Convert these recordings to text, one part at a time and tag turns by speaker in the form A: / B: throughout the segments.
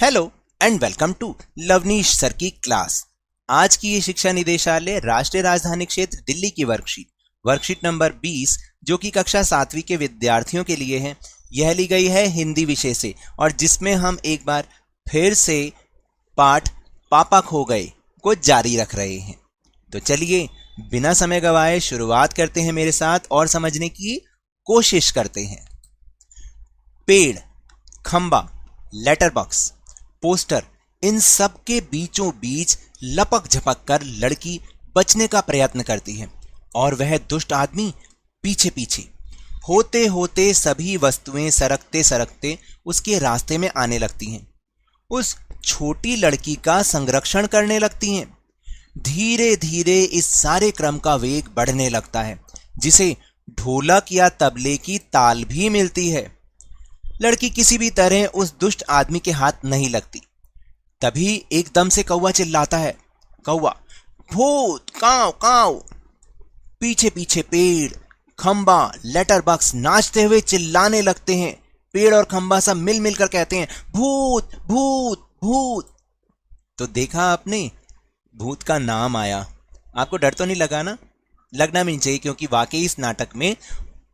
A: Hello and welcome to Lavneesh sir की class. आज की ये शिक्षा निदेशालय राष्ट्रीय राजधानी क्षेत्र दिल्ली की वर्कशीट नंबर 20 जो कि कक्षा 7वीं के विद्यार्थियों के लिए है, यह ली गई है हिंदी विषय से और जिसमें हम एक बार फिर से पाठ पापा खो गए को जारी रख रहे हैं। तो चलिए बिना समय गवाए शुरुआत करते हैं मेरे साथ और समझने की कोशिश करते हैं। पेड़, खंबा, लेटर बॉक्स, पोस्टर, इन सब के बीचों बीच लपक झपक कर लड़की बचने का प्रयत्न करती है और वह दुष्ट आदमी पीछे पीछे। होते होते सभी वस्तुएं सरकते सरकते उसके रास्ते में आने लगती हैं। उस छोटी लड़की का संरक्षण करने लगती हैं। धीरे धीरे इस सारे क्रम का वेग बढ़ने लगता है, जिसे ढोलक या तबले की ताल भी मिलती है। लड़की किसी भी तरह उस दुष्ट आदमी के हाथ नहीं लगती। तभी एकदम से कौवा चिल्लाता है, कौवा, भूत, काव काव। पीछे पीछे पेड़, खंबा, लेटर बॉक्स नाचते हुए चिल्लाने लगते हैं। पेड़ और खंबा सब मिल मिलकर कहते हैं, भूत भूत भूत। तो देखा आपने, भूत का नाम आया। आपको डर तो नहीं लगा ना? लगना भी नहीं चाहिए, क्योंकि वाकई इस नाटक में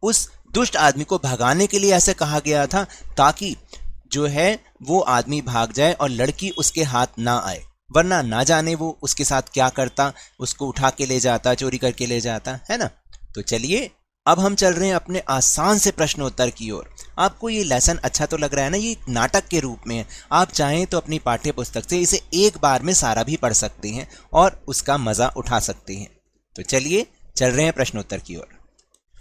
A: उस दुष्ट आदमी को भगाने के लिए ऐसे कहा गया था ताकि जो है वो आदमी भाग जाए और लड़की उसके हाथ ना आए, वरना ना जाने वो उसके साथ क्या करता, उसको उठा के ले जाता, चोरी करके ले जाता, है ना। तो चलिए अब हम चल रहे हैं अपने आसान से प्रश्नोत्तर की ओर। आपको ये लेसन अच्छा तो लग रहा है ना? ये नाटक के रूप में है। आप चाहें तो अपनी पाठ्य पुस्तक से इसे एक बार में सारा भी पढ़ सकते हैं और उसका मजा उठा सकते हैं। तो चलिए चल रहे हैं प्रश्नोत्तर की ओर।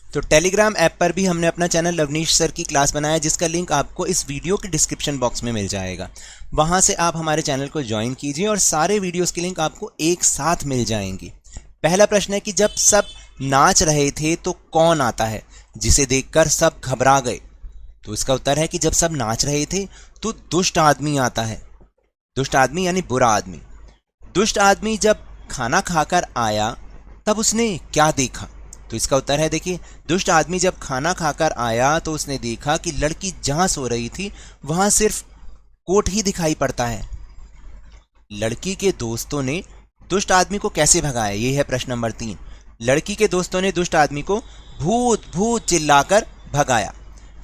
A: तो टेलीग्राम ऐप पर भी हमने अपना चैनल लवनीश सर की क्लास बनाया, जिसका लिंक आपको इस वीडियो के डिस्क्रिप्शन बॉक्स में मिल जाएगा। वहां से आप हमारे चैनल को ज्वाइन कीजिए और सारे वीडियोस के लिंक आपको एक साथ मिल जाएंगे। पहला प्रश्न है कि जब सब नाच रहे थे तो कौन आता है जिसे देखकर सब घबरा गए? तो इसका उत्तर है कि जब सब नाच रहे थे तो दुष्ट आदमी आता है। दुष्ट आदमी यानी बुरा आदमी। दुष्ट आदमी जब खाना खाकर आया तब उसने क्या देखा? तो इसका उत्तर है, देखिए, दुष्ट आदमी जब खाना खाकर आया तो उसने देखा कि लड़की जहां सो रही थी वहां सिर्फ कोट ही दिखाई पड़ता है। लड़की के दोस्तों ने दुष्ट आदमी को कैसे भगाया? ये है प्रश्न नंबर 3। लड़की के दोस्तों ने दुष्ट आदमी को भूत भूत चिल्लाकर भगाया।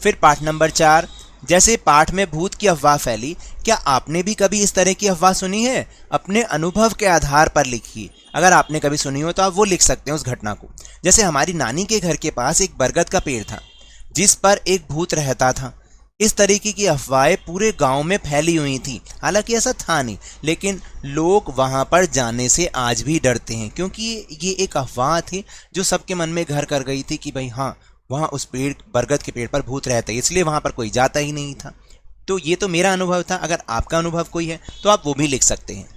A: फिर पाठ नंबर 4, जैसे पाठ में भूत की अफवाह फैली, क्या आपने भी कभी इस तरह की अफवाह सुनी है? अपने अनुभव के आधार पर लिखिए। अगर आपने कभी सुनी हो तो आप वो लिख सकते हैं उस घटना को। जैसे हमारी नानी के घर के पास एक बरगद का पेड़ था जिस पर एक भूत रहता था। इस तरीके की अफवाहें पूरे गांव में फैली हुई थी। हालांकि ऐसा था नहीं, लेकिन लोग वहां पर जाने से आज भी डरते हैं, क्योंकि ये एक अफवाह थी जो सबके मन में घर कर गई थी कि भाई हाँ, वहां उस पेड़, बरगद के पेड़ पर भूत रहता है, इसलिए वहां पर कोई जाता ही नहीं था। तो ये तो मेरा अनुभव था। अगर आपका अनुभव कोई है तो आप वो भी लिख सकते हैं।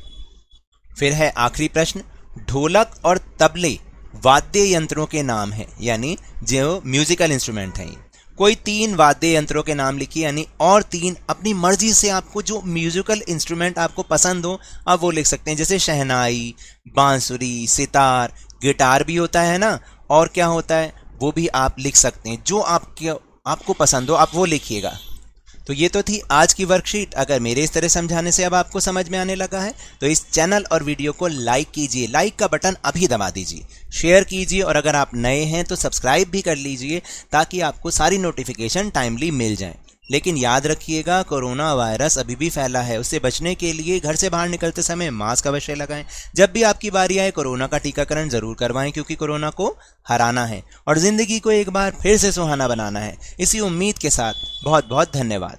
A: फिर है आखिरी प्रश्न, ढोलक और तबले वाद्य यंत्रों के नाम हैं, यानी जो म्यूजिकल इंस्ट्रूमेंट हैं। कोई 3 वाद्य यंत्रों के नाम लिखिए, यानी और 3 अपनी मर्जी से आपको जो म्यूजिकल इंस्ट्रूमेंट आपको पसंद हो आप वो लिख सकते हैं। जैसे शहनाई, बांसुरी, सितार, गिटार भी होता है ना, और क्या होता है वो भी आप लिख सकते हैं। जो आपको पसंद हो आप वो लिखिएगा। तो ये तो थी आज की वर्कशीट। अगर मेरे इस तरह समझाने से अब आपको समझ में आने लगा है तो इस चैनल और वीडियो को लाइक कीजिए। लाइक का बटन अभी दबा दीजिए, शेयर कीजिए और अगर आप नए हैं तो सब्सक्राइब भी कर लीजिए ताकि आपको सारी नोटिफिकेशन टाइमली मिल जाएं। लेकिन याद रखिएगा, कोरोना वायरस अभी भी फैला है। उससे बचने के लिए घर से बाहर निकलते समय मास्क अवश्य लगाएं। जब भी आपकी बारी आए कोरोना का टीकाकरण जरूर करवाएं, क्योंकि कोरोना को हराना है और जिंदगी को एक बार फिर से सुहाना बनाना है। इसी उम्मीद के साथ बहुत बहुत धन्यवाद।